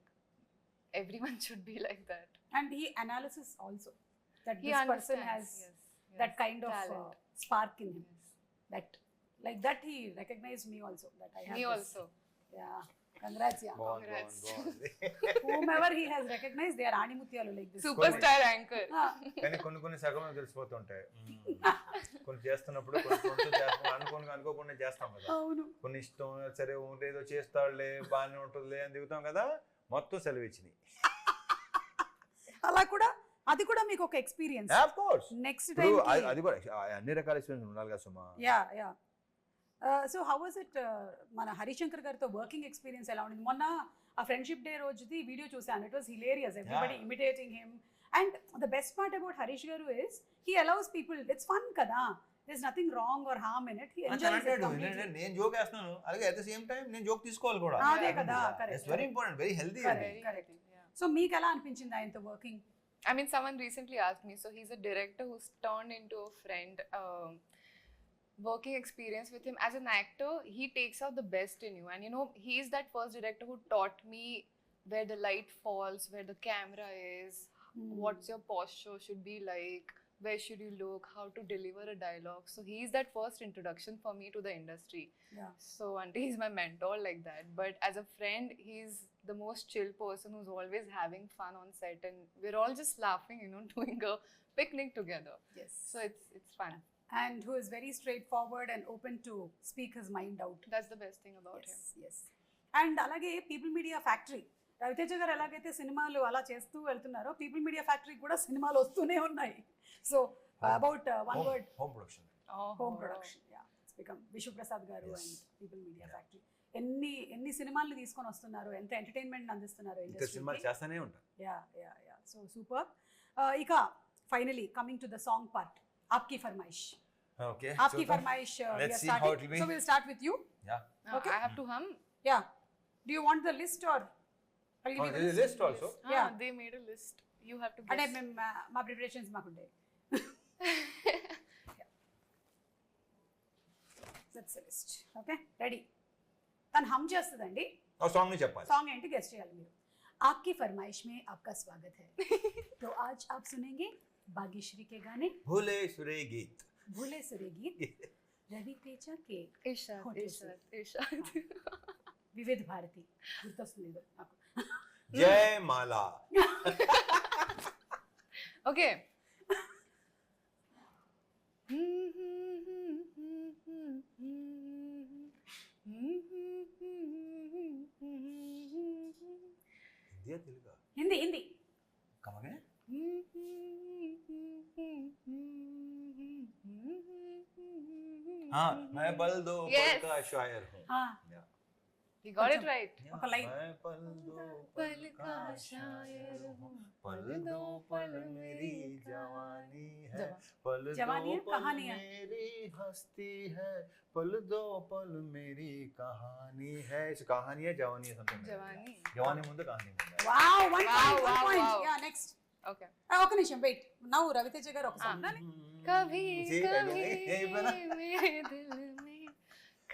everyone should be like that. And he analysis also that He this person has understands, yes, that kind of talent. spark in him. Yes. That like that he recognized me also, that I have Me this. also. Yeah, congrats. Yeah, Congrats. బాగుంది. whomever he has recognized, they are animutyalu like this. Superstar anchor. కానీ కొన్ని సగమే తెలిసిపోతుంటాయి. కొన్ని చేస్తున్నప్పుడు అనుకోకుండా చేస్తాం కదా, అవును. కొన్ని ఇష్టం సరే ఏదో చేస్తాడులే బాగానే ఉంటుందిలే అని దిగుతాం కదా, మొత్తం సెలవు ఇచ్చినాయి. అలా కూడా అది కూడా మీకు ఒక ఎక్స్పీరియన్స్ ఆఫ్ కోర్స్ నెక్స్ట్ ఇప్పుడు టైం. అది కూడా అన్ని రకాల ఎక్స్పీరియన్స్ ఉండాలి కదా సుమా. Yeah so how was it మన హరిశంకర్ గారితో వర్కింగ్ ఎక్స్పీరియన్స్ ఎలా ఉండింది? మొన్న ఆ ఫ్రెండ్షిప్ డే రోజుది వీడియో చూసాను. It was hilarious, everybody imitating him. And the best part about Harish గారు is he allows people, it's fun కదా, there's nothing wrong or harm in it, he enjoys it completely. నేను joke వేస్తున్నాను, అలాగే at the same time నేను joke తీసుకోవాలి కూడా. అదే కదా, correct. It's very important, very healthy. Correct. So మీకు ఎలా అనిపించింది ఆయనతో working? I mean, someone recently asked me. So he's a director who's turned into a friend. Working experience with him as an actor, he takes out the best in you. And you know, he's that first director who taught me where the light falls, where the camera is, what's your posture should be like, where should you look, how to deliver a dialogue. So he's that first introduction for me to the industry. Yeah. So auntie, he's my mentor like that. But as a friend, he's the most chill person who's always having fun on set, and we're all just laughing, you know, doing a picnic together. Yes. So it's fun. And who is very straightforward and open to speak his mind out. That's the best thing about him. Yes. And అలాగే people media factory, Raviteja గారు ఎలాగైతే సినిమాలు అలా చేస్తూ వెళ్తున్నారో people media factory కూడా సినిమాలు వస్తూనే ఉన్నాయి. So about one word, home production. Home production. Yeah, it's become Vishwaprasad గారు Yes. And people media factory ఎన్ని సినిమాలు తీసుకొని వస్తున్నారు, ఎంత ఎంటర్టైన్మెంట్ అందిస్తున్నారు ఇంకా సినిమాలు ఇండస్ట్రీకి. చేస్తానే ఉంటాం. యా. So super. ఇక finally coming to the song part, ఆప్కి ఫర్మాయిష్. ఓకే, ఆప్కి ఫర్మాయిష్, Let's see how it will be. So will start with you. Yeah. Okay. I have to hum. Yeah. Do you want the list or I'll give you the list? List also. Yeah. They made a list. You have to అంటే guess. మేము మా preparations మాకుంటాయి. That's the list. Okay, ready? తను హమ్ చేస్తుందండి. ఆ song ని చెప్పాలి. Song ఏంటి guest చేయాలి మీరు. आपकी फरमाइश में आपका स्वागत है. तो आज आप सुनेंगे भाग्यश्री के गाने भूले सुरे गीत. भूले सुरे गीत रवि तेजा के Ishad, Hotel Ishad, Ishad. వివిధ భారతి. గుర్తొస్తుంది నాకు. జయ మాలా. Okay. హిందీ తెలుగా? హిందీ హిందీ. కమగే. हाँ, मैं बल दो Yes. पल का शायर हूँ. हाँ. Yeah. He got it right. ఒక line. मैं पल दो पल का शायर हूँ, पल दो पल मेरी जवानी है, पल जवानी दो है, पल कहानी है। मेरी हस्ती है, पल दो पल मेरी कहानी है. इस कहानी है जवानी है something like that. Jawani. జవానీ ముందు కహానీ ముందు. Wow, one Wow, point, one wow, point. wow. Yeah, next. Okay. ఒక నిమిషం వెయిట్. నౌ రవితేజ గారు ఒక సాంగ్ कभी See, कभी ये बना. मेरे दिल में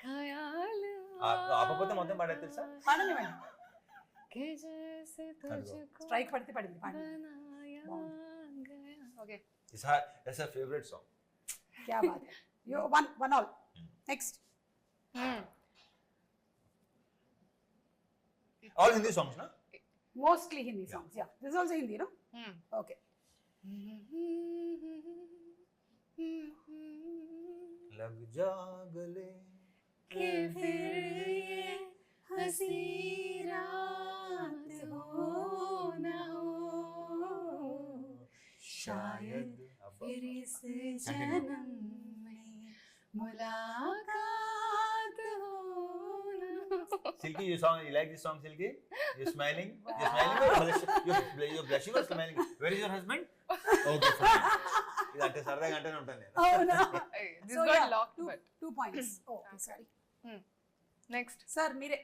ख्याल ఆపకపోతే మొత్తం పాడేది తెలుసా? పాడనివ్వండి. कि जैसे तुझको స్ట్రైక్ పడితే పడింది పాడండి. बनाया गया. Okay. That's her favorite song. क्या बात है. You one all. Next. All Hindi songs, na? Mostly Hindi songs. Yeah. This is also Hindi, no? Okay. लग जा गले कि फिर ये हंसी रात हो न हो, शायद फिर इस जन्म में मुलाकात हो न हो. Silky, you like this song, Silky? You're smiling? You're smiling or you're blushing or smiling? Where is your husband? Okay, fine. ఇదంటే సరదాగా అంటేనే ఉంటాను నేను. అవునా? Hey, this So, got yeah, locked, two- but 2 points. Oh, okay, sorry. next. Sir మీరే.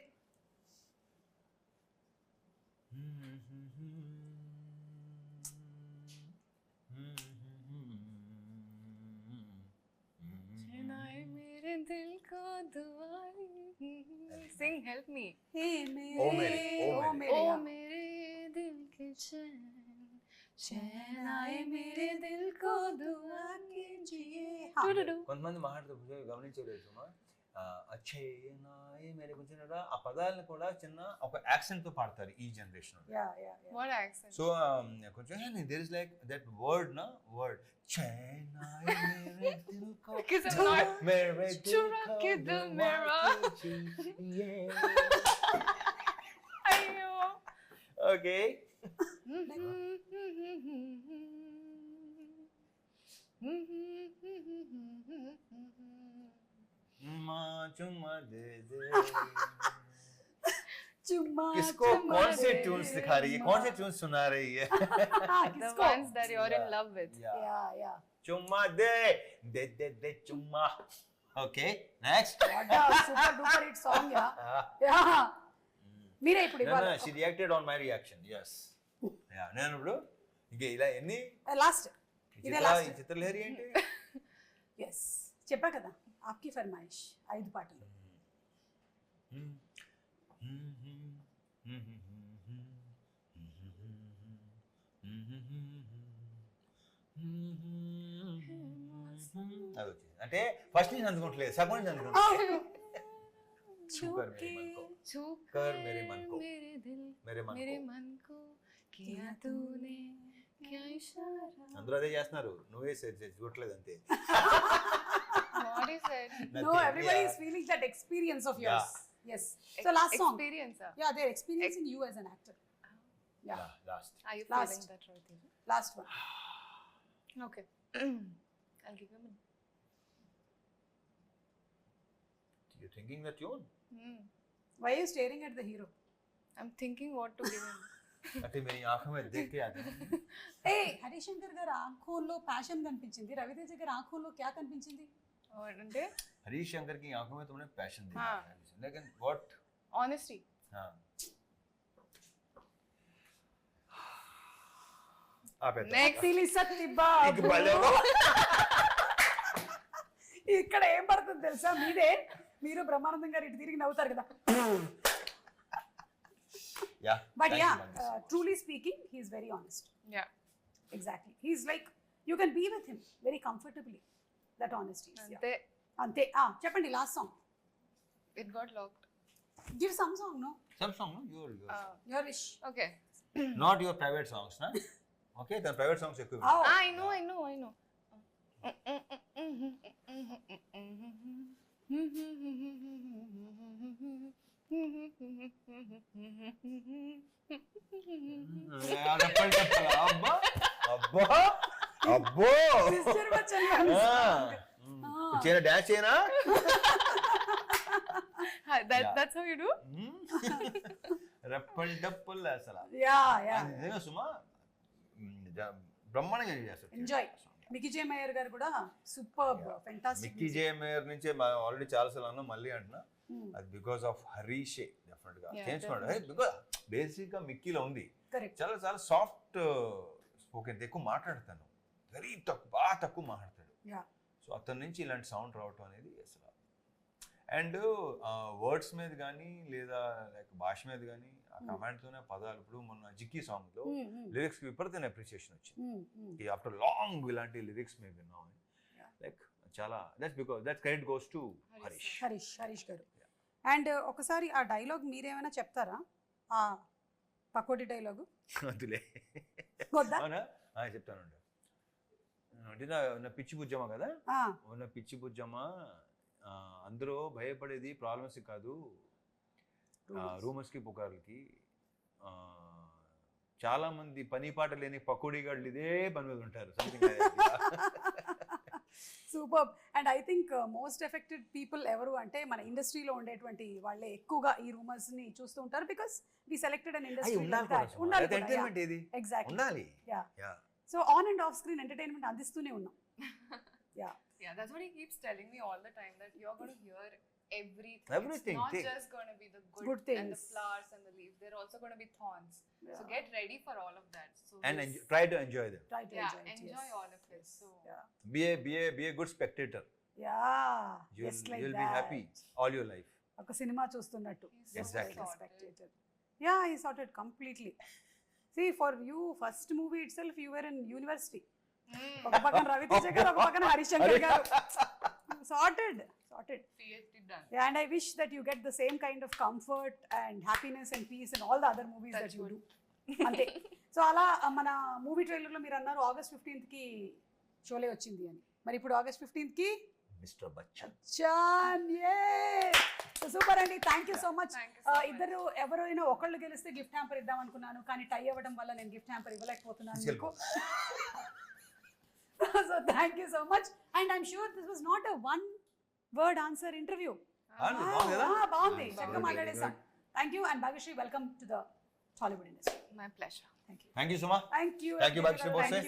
चुनाए मेरे दिल को दुआरी. Sing, help me. Hey, ओ मेरे, ओ मेरे. ओ yeah. मेरे दिल के चैन, चैन आए मेरे दिल को दुआ कीजिए. हाँ. కొంతమంది మాట్లాడుతూ గమనించలేదు సుమా, అచ్చే నాయే మేరే కొంచెం ఆ పదాలను కూడా చిన్న ఒక యాక్సెంట్ తో పాడతారు ఈ generation. Yeah, yeah, yeah. What accent? So కొంచెం there is like that word నా వర్డ్ చైనాయే మేరే దిల్ కో Because I'm not. మేరే దిల్ चुरा కో के दिल मेरा. अयो. ఓకే माँ चुम्मा दे दे. चुम्मा किसको चुम्मा कौन से दे ट्यून्स दिखा रही है, कौन से ट्यून्स सुना रही है? The किसको? ones that you're in love with. Yeah, yeah. चुम्मा दे दे दे दे चुम्मा. Okay, next. What a super duper hit song, yeah. Yeah. మీరే ఇప్పుడు No, ఇవ్వాలి. no, she reacted on my reaction. Yes. Yeah, నేను ఇప్పుడు ఇంకే ఇలా ఎన్ని లాస్ట్. ఇదే last. ఈ చిత్రలహరి ఏంటి? ఎస్ చెప్పా కదా ఆప్కి ఫర్మాయిష్ 5 పాటలు. అది వచ్చింది. అంటే ఫస్ట్ నుంచి అందుకోవట్లేదు, సగం నుంచి అందుకోవట్లేదు. छूकर मेरे मन को, छूकर मेरे मन को, मेरे दिल, मेरे मन मेरे को. मन को किया तूने क्या इशारा. అందరూ అదే చేస్తున్నారు, నువ్వే చూడట్లేదు అంతే. What is it? No, everybody is feeling that experience of yours. Yes. So last song. Experience. Yeah, they're experiencing you as an actor. Yeah. Last Are you Last. feeling that right? Teja? Last one. Okay. I'll give you a minute. You thinking the tune. Why are you staring at the hero? I'm thinking what to give him. అంటే मेरी आंखों में देख के आता है. Hey, Harishankar గారి ఆంఖోల్లో passion కనిపించింది, రవితేజ గారి ఆంఖోల్లో క్యా కనిపించింది? అంటే हरीश शंकर की आंखों में तुमने पैशन देखा हाँ. है, लेकिन व्हाट? honesty. हाँ. आप है Next. సిలి సత్తి एक బాబు. बाले वो. ఇక్కడ ఏం పడుతుంది తెలుసా, మీదే మీరు బ్రహ్మానందం గారు ఇటు తిరిగి నవ్వుతారు కదా. Yeah. But thank yeah, you, Magnus. truly speaking, he is very honest. Yeah. Exactly. He's like, you can be with him very comfortably. That honesty is. Yeah. Ante, అంతే. చెప్పండి last song. it got locked. Give some song. No Some song, no? Your your wish. Okay. not your private songs, na? Okay, the private songs ఎక్కువ. I know. అబ్బా అబ్బా అబ్బో. Sister Bachchan చేయనా dance చేయనా? That's how you do? రెప్పల్ డప్పుల్ అసలు yeah yeah అది నిజంగా సుమా బ్రహ్మాండంగా చేస్తారు. ఎంజాయ్. మికీ జే మేయర్ గారు కూడా సూపర్ ఫెంటాస్టిక్. మిక్కీ జే మేయర్ నుంచే ఆల్రెడీ చాలాసార్లు అన్నా, మళ్ళీ అంటున్నా, అది బికాస్ ఆఫ్ హరీషే డెఫినెట్ గా చేయించుకున్నాడు. బికాస్ బేసిక్ గా మిక్కీలో ఉంది, చాలా చాలా సాఫ్ట్ స్పోకెన్, ఎక్కువ మాట్లాడతాను, వెరీ తక్కువ, బాగా తక్కువ మాట్లాడతాడు. సో అతని నుంచి ఇలాంటి సౌండ్ రావటం అనేది అసలు. అండ్ వర్డ్స్ మీద కానీ లేదా లైక్ భాష మీద కానీ ఆ కమాండ్తోనే పదాలు. ఇప్పుడు మొన్న జిక్కీ సాంగ్ లో లిరిక్స్ విపరీతమైన అప్రిసియేషన్ వచ్చింది. ఆఫ్టర్ లాంగ్ ఇలాంటి లిరిక్స్ మేము విన్నాం. లైక్ చాలా that's credit goes to Harish గారు. అండ్ ఒకసారి ఆ డైలాగ్ మీరేమైనా చెప్తారా, ఆ పకోడీ డైలాగు? వద్దులే, చెప్తానండి. అంటే నా పిచ్చి బుజ్జమ్మ కదా, ఉన్న పిచ్చి బుజ్జమ్మ, అందరూ భయపడేది ప్రాబ్లమ్స్ కాదు, రూమర్స్కి పుకార్లకి. చాలా మంది పని పాట లేని పకోడీ గాళ్ళు ఇదే పని మీద ఉంటారు. Super. And I think most affected people ఎవరు అంటే మన ఇండస్ట్రీలో ఉండేటువంటి వాళ్ళే ఎక్కువగా ఈ రూమర్స్ ని చూస్తూ ఉంటారు. Because we selected an industry. Exactly. So on and off screen entertainment అందిస్తూనే ఉన్నాం. Yeah, that's what he keeps telling me all the time, that you're going to hear everything. Everything. It's not just going to be the good things and the flowers and the leaves. They're also going to be thorns. So get ready for all of that. So and try to enjoy them. Enjoy all of it. So be a good spectator. You'll be happy all your life. ఒక cinema చూస్తున్నట్టు. Exactly. Yeah, he sorted completely. See, for you, first movie itself, you were in university. ఒక పక్కన రవితేజ గారు, ఒక పక్కన హరిశంకర్ గారు. Sorted. PhD done. Yeah, and I wish that you get the same kind of comfort and happiness and peace in all the other movies that you do. అంతే. So అలా మన movie trailer లో మీరు అన్నారు August 15th కి షోలే వచ్చింది అని. మరి ఇప్పుడు August 15th కి మిస్టర్ బచ్చన్. సూపర్ అండి. Thank you so much. ఇద్దరు ఎవరైనా ఒకళ్ళు గెలిస్తే గిఫ్ట్ హ్యాంపర్ ఇద్దాం అనుకున్నాను, కానీ టై అవ్వడం వల్ల నేను గిఫ్ట్ హ్యాంపర్ ఇవ్వలేకపోతున్నాను మీకు. So thank you so much, and I'm sure this was not a one word answer interview. బాగుంది, చక్కగా మాట్లాడేసాం. Thank you, and Bhagyashree, welcome to the Tollywood industry. My pleasure. Thank you. Thank you, Suma. Thank you, Bhagyashree Bose.